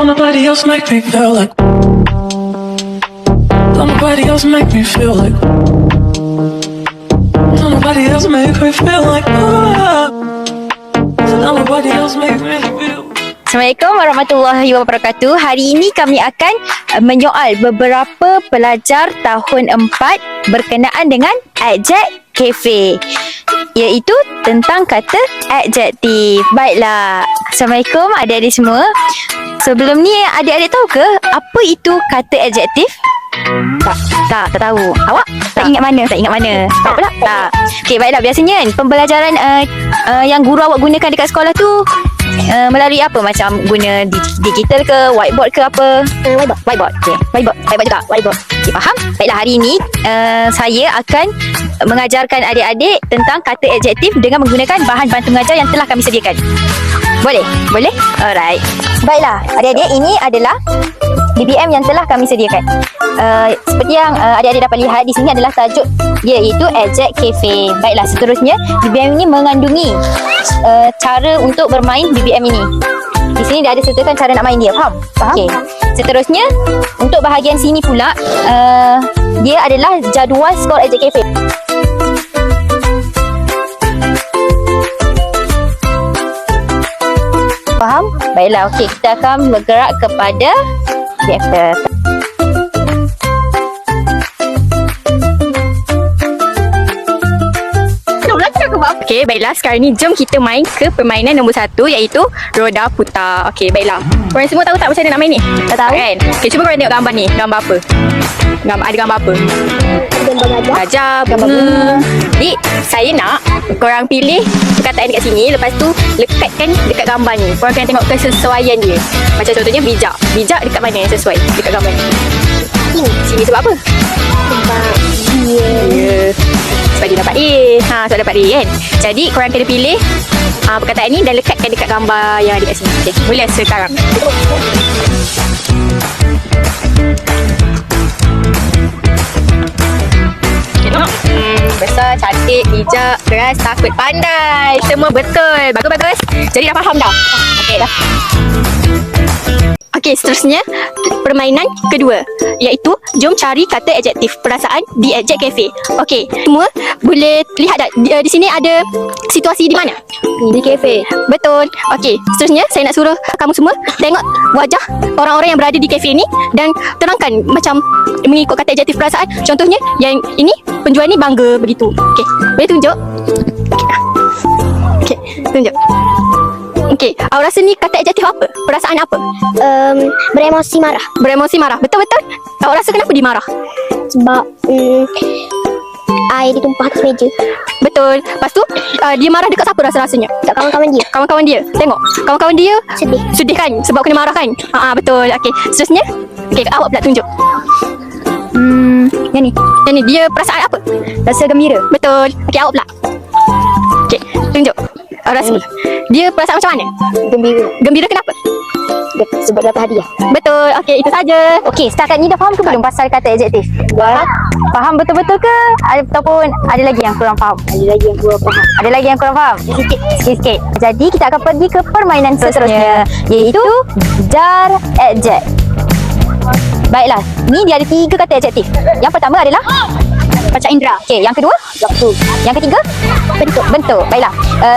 Don't nobody else make me feel like. Don't nobody else make me feel like. Don't nobody else make me feel like. Don't nobody else make me feel. Assalamualaikum warahmatullahi wabarakatuh. Hari ini kami akan menyoal beberapa pelajar tahun 4 berkenaan dengan adjek cafe, iaitu tentang kata adjektif. Baiklah, Assalamualaikum adik-adik semua. Sebelum ni adik-adik tahu ke apa itu kata adjektif? Tak tahu. Awak tak ingat mana? Tak ingat mana? Tak pula? Tak. Okey, baiklah, biasanya kan pembelajaran yang guru awak gunakan dekat sekolah tu melalui apa? Macam guna digital ke, whiteboard ke apa? Whiteboard. Okey. Whiteboard juga. Whiteboard. Okey, faham? Baiklah, hari ini saya akan mengajarkan adik-adik tentang kata adjektif dengan menggunakan bahan bantu mengajar yang telah kami sediakan. Boleh? Boleh? Alright. Baiklah, adik-adik, ini adalah BBM yang telah kami sediakan. Seperti yang adik-adik dapat lihat di sini adalah tajuk dia, iaitu adjek cafe. Baiklah, seterusnya BBM ini mengandungi cara untuk bermain BBM ini. Di sini dia ada sertakan cara nak main dia. Faham? Okey. Seterusnya untuk bahagian sini pula dia adalah jadual skor adjek cafe. Faham? Baiklah, okey, kita akan bergerak kepada reaktor. Okey, baiklah, sekarang ni jom kita main ke permainan nombor 1, iaitu roda putar. Okey, baiklah. Korang semua tahu tak macam mana nak main ni? Tak tahu kan? Okey, cuba korang tengok gambar ni. Gambar apa? Ada gambar apa? Gambar gajah, bunga. Jadi, saya nak korang pilih perkataan dekat sini. Lepas tu, lekatkan dekat gambar ni. Korang kena tengok kesesuaian dia. Macam contohnya bijak. Bijak dekat mana yang sesuai dekat gambar ni? Sini sebab apa? Sebab dia sebab dia dapat A. Sebab dapat A kan. Jadi korang kena pilih perkataan ni dan lekatkan dekat gambar yang ada kat sini. Okay, boleh sekarang. Okay, tengok. Besar, cantik, bijak, keras, takut, pandai. Semua betul. Bagus-bagus. Jadi dah faham dah? Okay, dah. Okey, seterusnya permainan kedua, iaitu jom cari kata adjektif perasaan di adjek cafe. Okey, semua boleh lihat tak di sini ada situasi di mana? Di cafe. Betul. Okey, seterusnya saya nak suruh kamu semua tengok wajah orang-orang yang berada di cafe ni dan terangkan macam mengikut kata adjektif perasaan. Contohnya yang ini, penjual ni bangga begitu. Okey, boleh tunjuk? Okey, tunjuk. Okey, awak rasa ni kata adjektif apa? Perasaan apa? Beremosi marah. Beremosi marah. Betul-betul. Awak rasa kenapa dia marah? Sebab air ditumpah atas meja. Betul. Lepas tu dia marah dekat siapa rasa-rasanya? Dekat kawan-kawan dia. Kawan-kawan dia. Tengok. Kawan-kawan dia sedih. Sedih kan? Sebab kena marah kan? Betul. Okey. Seterusnya, okey, awak pula tunjuk. Yang ni dia perasaan apa? Rasa gembira. Betul. Okey, awak pula. Okey, tunjuk. Awak rasa dia perasaan macam mana? Gembira. Gembira kenapa? Sebab dapat hadiah. Betul. Okey, itu saja. Okey, setakat ni dah faham ke belum pasal kata adjektif? Faham betul-betul ke? Ataupun ada lagi yang kurang faham? Ada lagi yang kurang faham. Ada lagi yang kurang faham? Sikit-sikit. Jadi kita akan pergi ke permainan seterusnya, iaitu jar adjek. Baiklah, ni dia ada 3 kata adjektif. Yang pertama adalah panca indera. Okey, yang kedua waktu. Yang ketiga bentuk. Baiklah.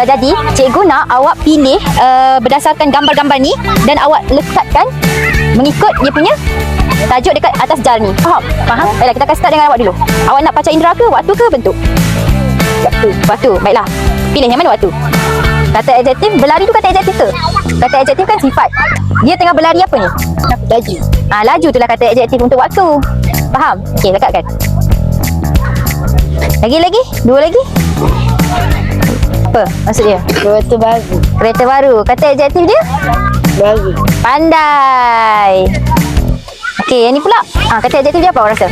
Jadi cikgu nak awak pilih berdasarkan gambar-gambar ni dan awak lekatkan mengikut dia punya tajuk dekat atas jar ni. Faham? Baiklah, kita akan start dengan awak dulu. Awak nak panca indera ke, waktu ke, bentuk? Waktu. Baiklah. Pilih yang mana waktu? Kata adjektif berlari tu kata adjektif ke? Kata adjektif kan sifat. Dia tengah berlari apa ni? Laju. Laju tu lah kata adjektif untuk waktu. Faham? Okey, lekatkan. Lagi? 2 lagi? Apa maksud dia? Kereta baru. Kereta baru. Kata adjektif dia? Baru. Pandai. Okey, yang ni pula. Kata adjektif dia apa awak rasa?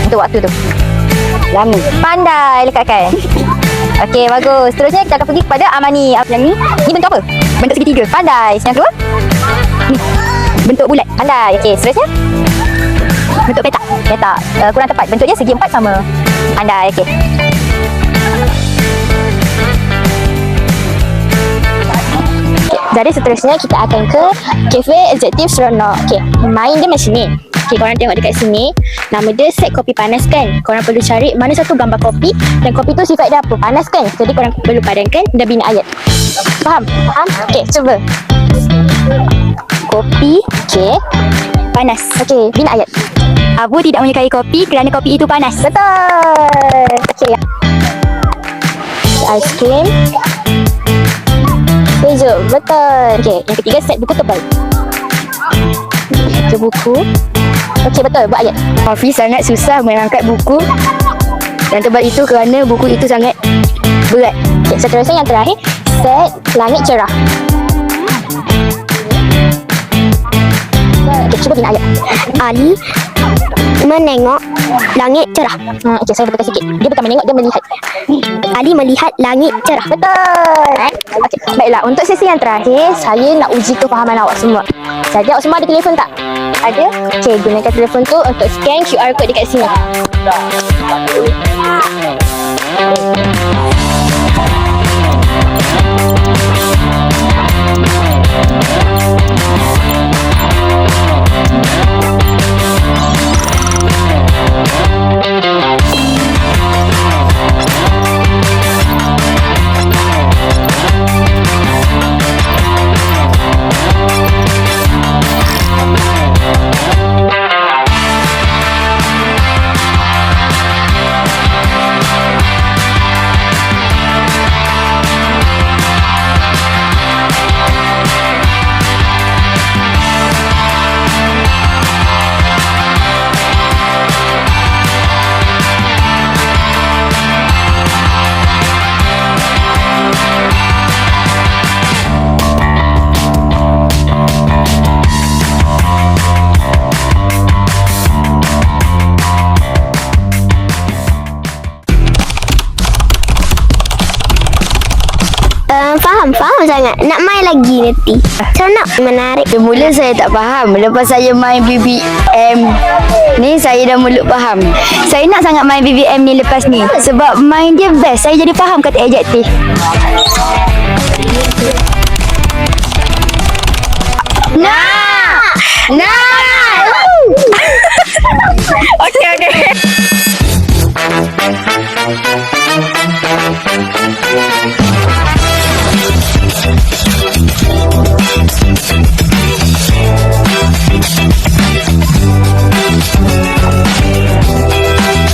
Untuk waktu tu. Lama. Pandai, lekatkan. Okey, bagus. Seterusnya kita akan pergi kepada Amani. Yang ni bentuk apa? Bentuk segitiga. Pandai. Yang kedua? Ni. Bentuk bulat. Pandai. Okey, seterusnya? Bentuk petak. Petak. Kurang tepat. Bentuknya segi 4 sama. Pandai. Okey. Jadi seterusnya kita akan ke kafe adjektif seronok. Okey, main dia macam ni. Okey, korang tengok dekat sini. Nama dia set kopi panas kan. Korang perlu cari mana satu gambar kopi dan kopi tu sifat dia apa? Panas kan? Jadi korang perlu padankan dan bina ayat. Faham? Faham? Okey, cuba. Kopi, okey, panas. Okey, bina ayat. Abu tidak menyukai kopi kerana kopi itu panas. Betul. Okey. Aiskrim, keju. Betul. Okey, yang ketiga set buku tebal. Itu buku. Okey, betul. Buat ayat. Hafiz sangat susah mengangkat buku yang tebal itu kerana buku itu sangat berat. Okey, seterusnya yang terakhir, set langit cerah. Okey, cuba bina ayat. Ali menengok langit cerah. Okey, saya betulkan sikit. Dia bukan menengok, dia melihat. Ali melihat langit cerah. Betul. Okey, baiklah. Untuk sesi yang terakhir, saya nak uji kefahaman awak semua. Jadi awak semua ada telefon tak? Ada? Okey, gunakan telefon tu untuk scan QR code dekat sini. Faham sangat. Nak main lagi nanti. Seronok, menarik. Semula saya tak faham. Lepas saya main BBM ni, saya dah mulut faham. Saya nak sangat main BBM ni lepas ni. Sebab main dia best. Saya jadi faham kata adjektif. Nah! Okey.